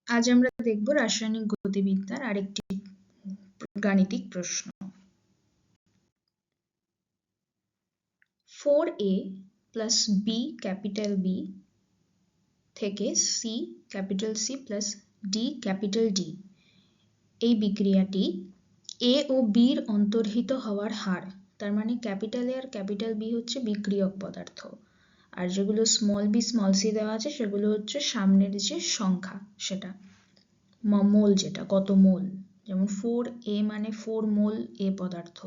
আজ আমরা দেখব রাসায়নিক গতিবিদ্যার আরেকটি গাণিতিক প্রশ্ন। 4a plus b capital B থেকে c capital C plus d capital D এই বিক্রিয়াটি a ও b এর অন্তর্হিত হওয়ার হার, তার মানে ক্যাপিটাল A আর ক্যাপিটাল B হচ্ছে বিক্রিয়ক পদার্থ, আর যেগুলো স্মল b স্মল c দেওয়া আছে সেগুলো হচ্ছে সামনের যে সংখ্যা, সেটা মোল, যেটা কত মোল, যেমন 4a মানে 4 মোল a পদার্থ,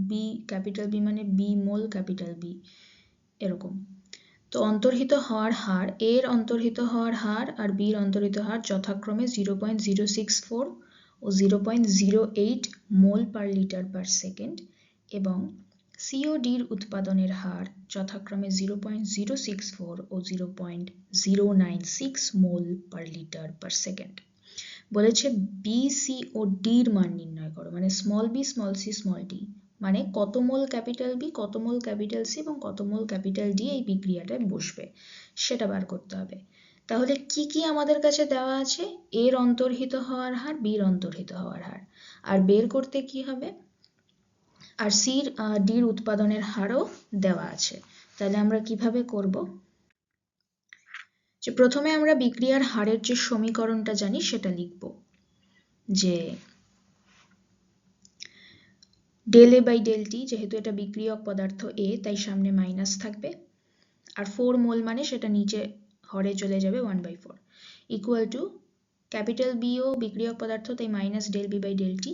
b ক্যাপিটাল B মানে b মোল ক্যাপিটাল B, এরকম। তো অন্তর্হিত হওয়ার হার, a এর অন্তর্হিত হওয়ার হার আর b এর অন্তর্হিত হার যথাক্রমে 0.064 ও 0.08 mole per litre per second, এবং c ও d এর উৎপাদনের হার যথাক্রমে 0.064 ও 0.096 mole per litre per second. বলেছে বি, সি ও ডি এর মান নির্ণয় করো, মানে small b small c small d, মানে কত মোল ক্যাপিটাল বি, কত মোল ক্যাপিটাল সি এবং কত মোল ক্যাপিটাল ডি এই বিক্রিয়াটায় বসবে, সেটা বার করতে হবে। তাহলে কি কি আমাদের কাছে দেওয়া আছে? এর অন্তর্হিত হওয়ার হার, বির অন্তর্হিত হওয়ার হার, আর বের করতে কি হবে, আর সির ডির উৎপাদনের হারও দেওয়া আছে। তাহলে আমরা কিভাবে করব? যে প্রথমে আমরা বিক্রিয়ার হারের যে সমীকরণটা জানি সেটা লিখব, যে del A by del T, যেহেতু এটা বিক্রিয়ক পদার্থ A তাই সামনে মাইনাস থাকবে, আর 4 মোল মানে সেটা নিচে হরে চলে যাবে 1/4, ইকুয়াল টু ক্যাপিটাল B ও বিক্রিয়ক পদার্থ তাই minus del B by del T,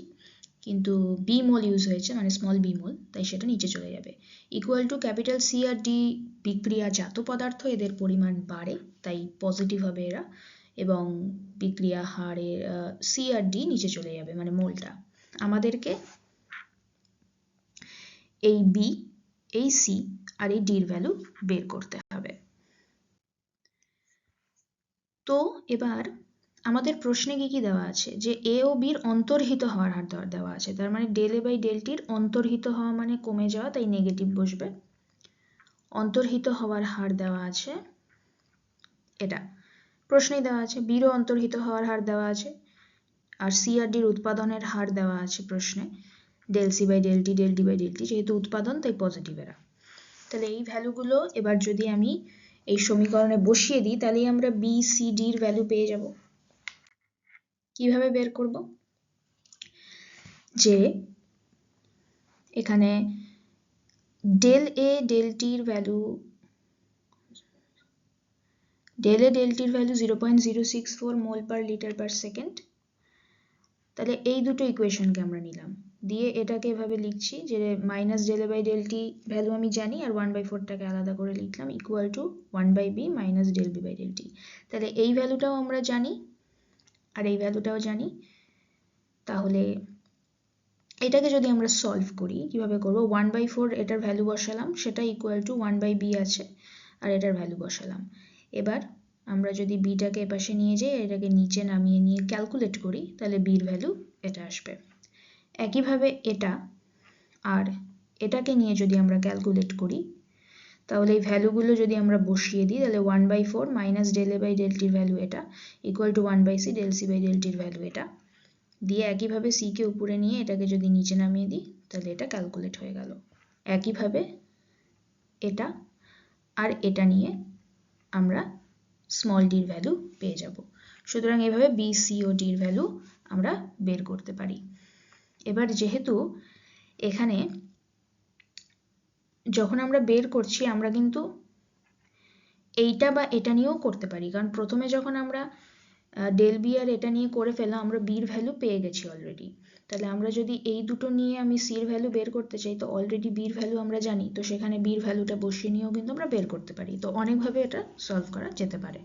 কিন্তু বি মোল ইউজ হয়েছে মানে স্মল বি মোল, তাই সেটা নিচে চলে যাবে, ইকুয়াল টু ক্যাপিটাল সি আর ডি বিক্রিয়াজাত পদার্থ, এদের পরিমাণ বাড়ে তাই পজিটিভ হবে এরা, এবং বিক্রিয়া হারের সি আর ডি নিচে চলে যাবে মানে মোলটা। আমাদেরকে এই বি, এই সি আর এই ডির ভ্যালু বের করতে হবে। তো এবার আমাদের প্রশ্নে কি কি দেওয়া আছে, যে এ ও বির অন্তর্হিত হওয়ার হার দেওয়া আছে, তার মানে ডেল এ বাই ডেল টির অন্তর্হিত হওয়া মানে কমে যাওয়া, তাই নেগেটিভ বসবে। অন্তর্হিত হওয়ার হার দেওয়া আছে এটা, প্রশ্নেই দেওয়া আছে। বিরও অন্তর্হিত হওয়ার হার দেওয়া আছে, আর সি আর ডির উৎপাদনের হার দেওয়া আছে প্রশ্নে, del C by del T, del D by del T, যেহেতু উৎপাদন তাই পজিটিভ এরা। তাহলে এই ভ্যালুগুলো এবার যদি আমি এই সমীকরণে বসিয়ে দিই, তাহলেই আমরা বি, সি, ডি এর ভ্যালু পেয়ে যাব। কিভাবে বের করব? যে এখানে ডেল এ ডেল টির ভ্যালু, ডেল এ ডেল টির ভ্যালু 0.064 মোল পার লিটার পার সেকেন্ড। তাহলে এই দুটো ইকুয়েশনকে আমরা নিলাম, দিয়ে এটাকে এভাবে লিখছি যে minus del A by del T value আমি জানি, আর 1/4টাকে আলাদা করে লিখলাম, equal to 1/b minus del B by del T. তাহলে এই ভ্যালুটাও আমরা জানি আর এই ভ্যালুটাও জানি। তাহলে এটাকে যদি আমরা সলভ করি, কিভাবে করব? 1/4 এটার ভ্যালু বসালাম, সেটা ইকুয়াল টু 1/b আছে, আর এটার ভ্যালু বসালাম। এবার আমরা যদি বিটাকে এপাশে নিয়ে যাই, এটাকে নিচে নামিয়ে নিয়ে ক্যালকুলেট করি, তাহলে বির ভ্যালু এটা আসবে। একইভাবে এটা আর এটাকে নিয়ে যদি আমরা ক্যালকুলেট করি, তাহলে এই ভ্যালুগুলো যদি আমরা বসিয়ে দিই, তাহলে 1/4 minus del A by del টির ভ্যালু এটা, equal to 1/c del C by del টির ভ্যালু এটা, দিয়ে একইভাবে সি কে উপরে নিয়ে এটাকে যদি নিচে নামিয়ে দিই, তাহলে এটা ক্যালকুলেট হয়ে গেল। একইভাবে এটা আর এটা নিয়ে আমরা স্মল ডির ভ্যালু পেয়ে যাব। সুতরাং এভাবে বি, সি ও ডির ভ্যালু আমরা বের করতে পারি। এবার যেহেতু এখানে যখন আমরা বের করছি, আমরা কিন্তু এইটা বা এটা নিয়েও করতে পারি, কারণ প্রথমে যখন আমরা ডেল বি আর এটা নিয়ে করে ফেললাম, আমরা বির ভ্যালু পেয়ে গেছি অলরেডি। তাহলে আমরা যদি এই দুটো নিয়ে আমি সির ভ্যালু বের করতে চাই, তো অলরেডি বির ভ্যালু আমরা জানি, তো সেখানে বির ভ্যালুটা বসিয়ে নিয়েও কিন্তু আমরা বের করতে পারি। তো অনেকভাবে এটা সলভ করা যেতে পারে।